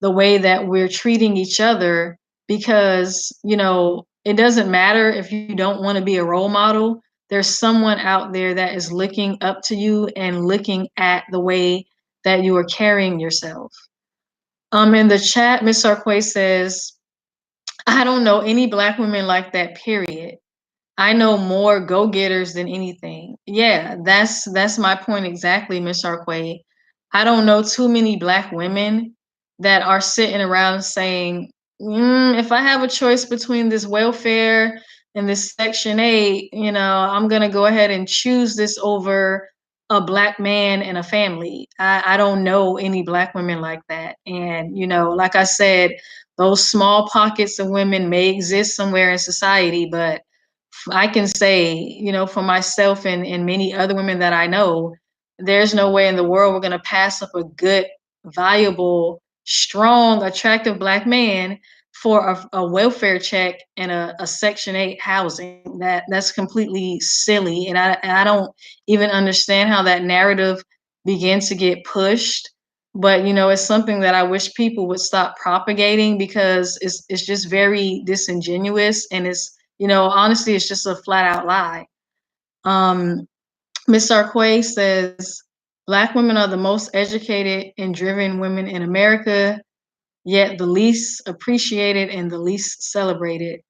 the way that we're treating each other, because, it doesn't matter if you don't want to be a role model. There's someone out there that is looking up to you and looking at the way that you are carrying yourself. In the chat, Miss Sarquay says, I don't know any Black women like that, period. I know more go-getters than anything. Yeah, that's my point exactly, Miss Arquay. I don't know too many Black women that are sitting around saying, if I have a choice between this welfare and this Section 8, I'm gonna go ahead and choose this over a Black man and a family. I don't know any Black women like that. And, like I said, those small pockets of women may exist somewhere in society, but I can say, for myself and many other women that I know, there's no way in the world we're going to pass up a good, viable, strong, attractive Black man for a welfare check and a Section 8 housing. That's completely silly. And I don't even understand how that narrative began to get pushed. But, it's something that I wish people would stop propagating, because it's just very disingenuous, and honestly, it's just a flat out lie. Ms. Sarquay says, Black women are the most educated and driven women in America, yet the least appreciated and the least celebrated.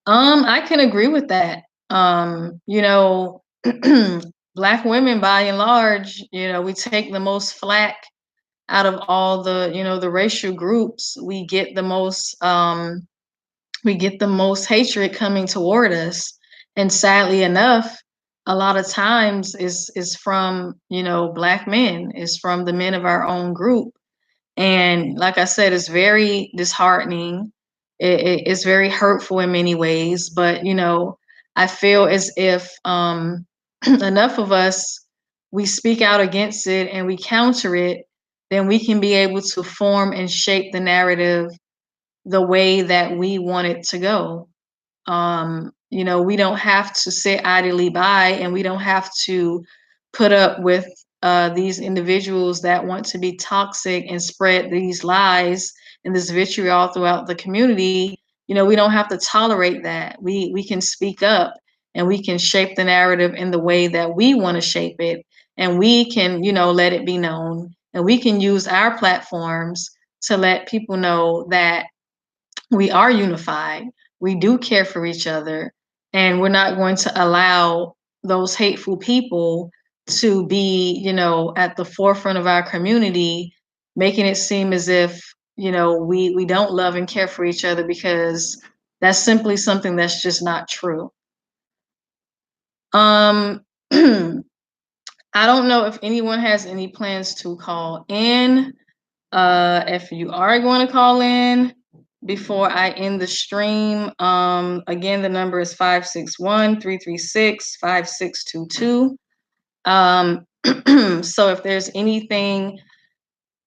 I can agree with that. Black women, by and large, we take the most flack out of all the racial groups. We get the most hatred coming toward us, and sadly enough, a lot of times is from Black men, is from the men of our own group. And like I said, it's very disheartening. It's very hurtful in many ways, but I feel as if enough of us, we speak out against it and we counter it, then we can be able to form and shape the narrative the way that we want it to go. We don't have to sit idly by, and we don't have to put up with these individuals that want to be toxic and spread these lies and this vitriol throughout the community. We don't have to tolerate that. We can speak up, and we can shape the narrative in the way that we want to shape it, and we can, let it be known, and we can use our platforms to let people know that we are unified. We do care for each other, and we're not going to allow those hateful people to be, at the forefront of our community, making it seem as if, we don't love and care for each other, because that's simply something that's just not true. Um, I don't know if anyone has any plans to call in. If you are going to call in before I end the stream, again, the number is 561-336-5622. So if there's anything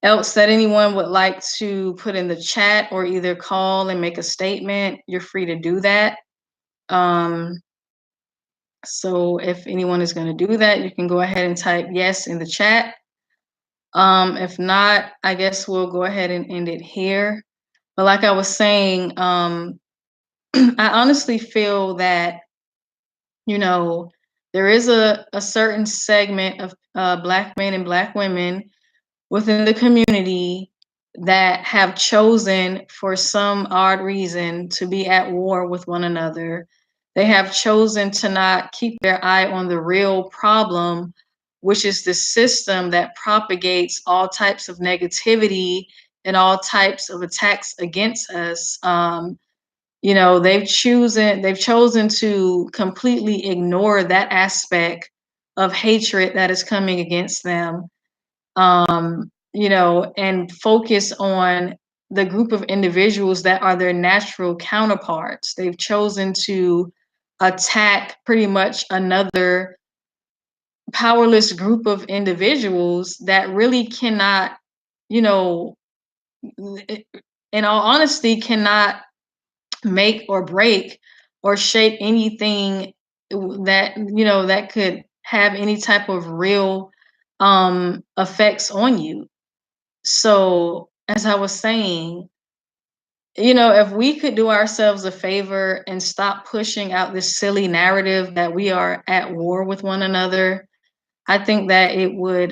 else that anyone would like to put in the chat, or either call and make a statement, you're free to do that. So if anyone is going to do that, you can go ahead and type yes in the chat. If not, I guess we'll go ahead and end it here. But like I was saying, I honestly feel that, there is a certain segment of Black men and Black women within the community that have chosen, for some odd reason, to be at war with one another. They have chosen to not keep their eye on the real problem, which is the system that propagates all types of negativity and all types of attacks against us. They've chosen to completely ignore that aspect of hatred that is coming against them, and focus on the group of individuals that are their natural counterparts. They've chosen to attack pretty much another powerless group of individuals that really cannot, you know, in all honesty, cannot make or break or shape anything that could have any type of real effects on you. So as I was saying, you know, if we could do ourselves a favor and stop pushing out this silly narrative that we are at war with one another, I think that it would,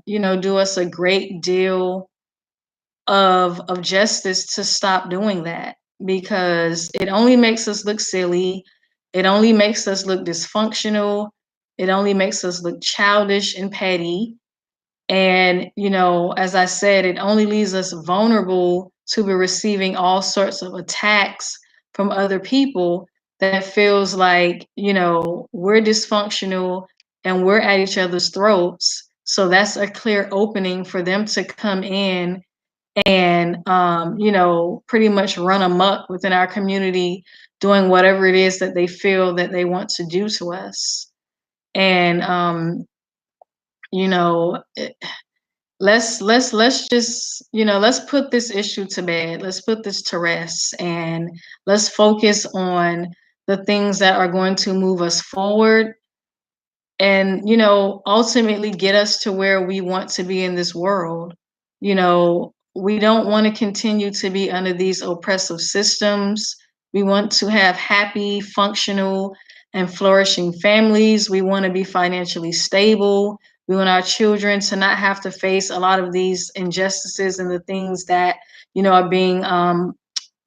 you know, do us a great deal of justice to stop doing that, because it only makes us look silly. It only makes us look dysfunctional. It only makes us look childish and petty. And, you know, as I said, it only leaves us vulnerable to be receiving all sorts of attacks from other people that feels like, you know, we're dysfunctional and we're at each other's throats. So that's a clear opening for them to come in and, you know, pretty much run amok within our community, doing whatever it is that they feel that they want to do to us. And, you know, let's just, you know, let's put this issue to bed. Let's put this to rest, and let's focus on the things that are going to move us forward and, you know, ultimately get us to where we want to be in this world. You know, we don't want to continue to be under these oppressive systems. We want to have happy, functional, and flourishing families. We want to be financially stable. We want our children to not have to face a lot of these injustices and the things that, you know, are being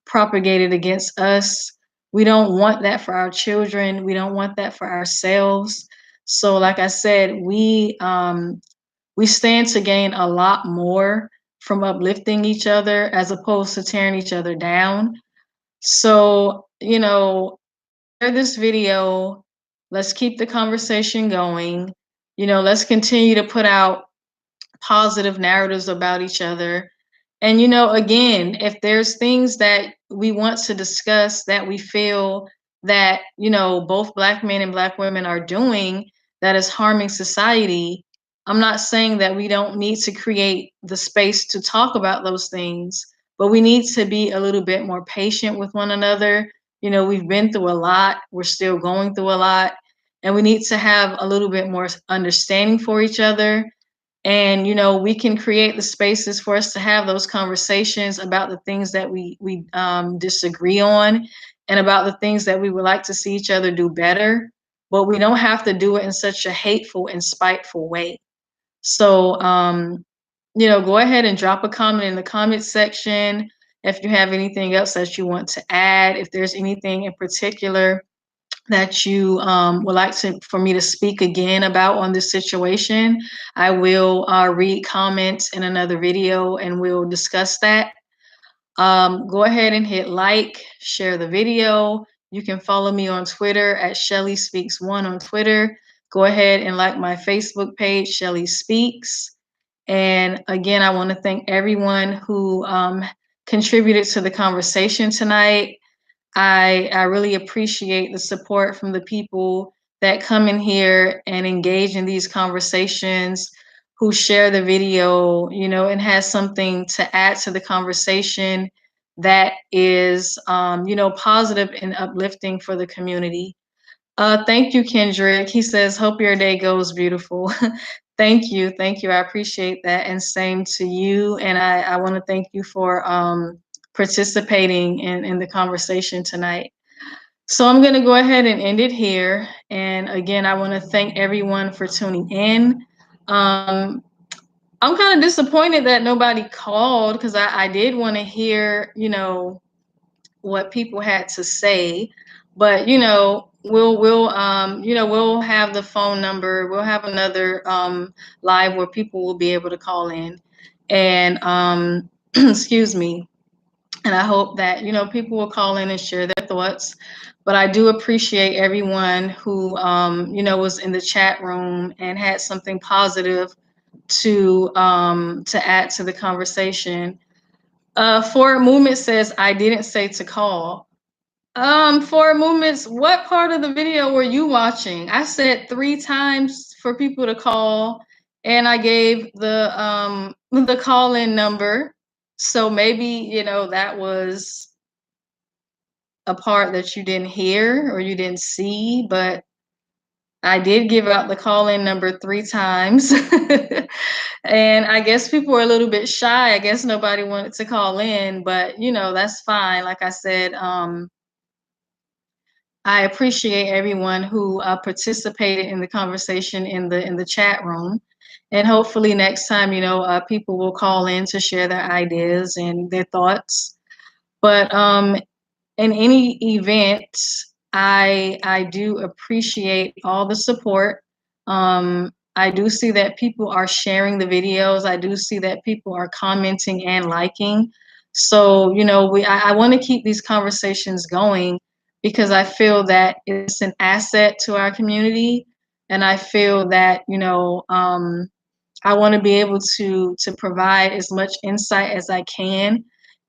propagated against us. We don't want that for our children. We don't want that for ourselves. So, like I said, we stand to gain a lot more from uplifting each other as opposed to tearing each other down. So, you know, share this video. Let's keep the conversation going. You know, let's continue to put out positive narratives about each other. And, you know, again, if there's things that we want to discuss that we feel that, you know, both Black men and Black women are doing that is harming society, I'm not saying that we don't need to create the space to talk about those things, but we need to be a little bit more patient with one another. You know, we've been through a lot, we're still going through a lot, and we need to have a little bit more understanding for each other. And, you know, we can create the spaces for us to have those conversations about the things that we disagree on, and about the things that we would like to see each other do better, but we don't have to do it in such a hateful and spiteful way. So, you know, go ahead and drop a comment in the comment section if you have anything else that you want to add. If there's anything in particular that you would like for me to speak again about on this situation, I will read comments in another video and we'll discuss that. Go ahead and hit like, share the video. You can follow me on Twitter at Shelly Speaks One on Twitter. Go ahead and like my Facebook page, Shelly Speaks. And again, I want to thank everyone who contributed to the conversation tonight. I really appreciate the support from the people that come in here and engage in these conversations, who share the video, you know, and has something to add to the conversation that is, you know, positive and uplifting for the community. Thank you, Kendrick. He says, hope your day goes beautiful. Thank you. Thank you. I appreciate that. And same to you. And I want to thank you for participating in the conversation tonight. So I'm going to go ahead and end it here. And again, I want to thank everyone for tuning in. I'm kind of disappointed that nobody called, because I did want to hear, you know, what people had to say. But, you know, we'll you know, we'll have the phone number. We'll have another live where people will be able to call in. And excuse me. And I hope that, you know, people will call in and share their thoughts. But I do appreciate everyone who, you know, was in the chat room and had something positive to add to the conversation. Forward Movement says, I didn't say to call. Forward Movements, what part of the video were you watching? I said 3 times for people to call, and I gave the call-in number. So maybe, you know, that was a part that you didn't hear or you didn't see, but I did give out the call-in number 3 times. And I guess people were a little bit shy. I guess nobody wanted to call in, but, that's fine. Like I said, I appreciate everyone who participated in the conversation in the chat room, and hopefully next time, people will call in to share their ideas and their thoughts. But in any event, I do appreciate all the support. I do see that people are sharing the videos. I do see that people are commenting and liking. So, I want to keep these conversations going because I feel that it's an asset to our community. And I feel that, I want to be able to provide as much insight as I can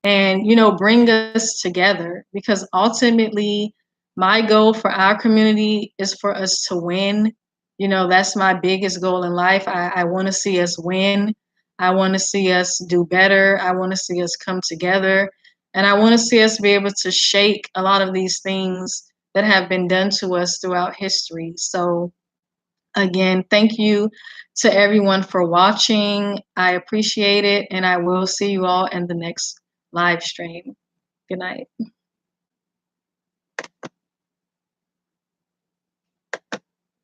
and bring us together, because ultimately my goal for our community is for us to win. That's my biggest goal in life. I want to see us win. I want to see us do better. I want to see us come together, and I want to see us be able to shake a lot of these things that have been done to us throughout history. So again, thank you to everyone for watching. I appreciate it, and I will see you all in the next live stream. Good night.